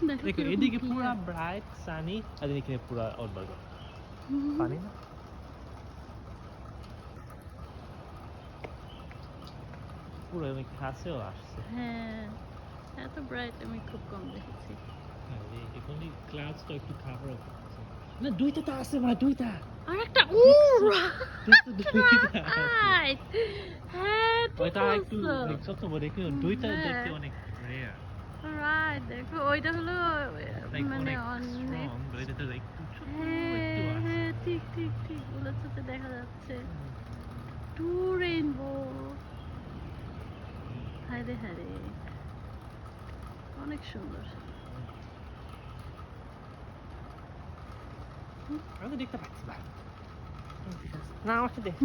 দেখো এদিকে পুরো ব্রাইট সানি আর এদিকে পুরো অন্ধকার পানি না পুরো আমি কাছেও আসছে হ্যাঁ এত ব্রাইট আমি খুব কম দেখেছি এখন ক্লাউডসটা একটু খাবার করতেছে না দুইটা তো আছে মা দুইটা আরেকটা রাইট হ্যাঁ ওইটা একটু ছোট বড় একটু দুইটা দেখতে অনেক রেয়ার রাইট দেখো ওইটা হলো মানে অনেক ওইটা তো একটু ছোট একটু হ্যাঁ আছে হ্যাঁ ঠিক ঠিক ঠিক বলেছে দেখা যাচ্ছে টু রেইনবো হায়রে হায়রে অনেক সুন্দর আমি দেখতে পাচ্ছি ভাই না আমাকে দেখ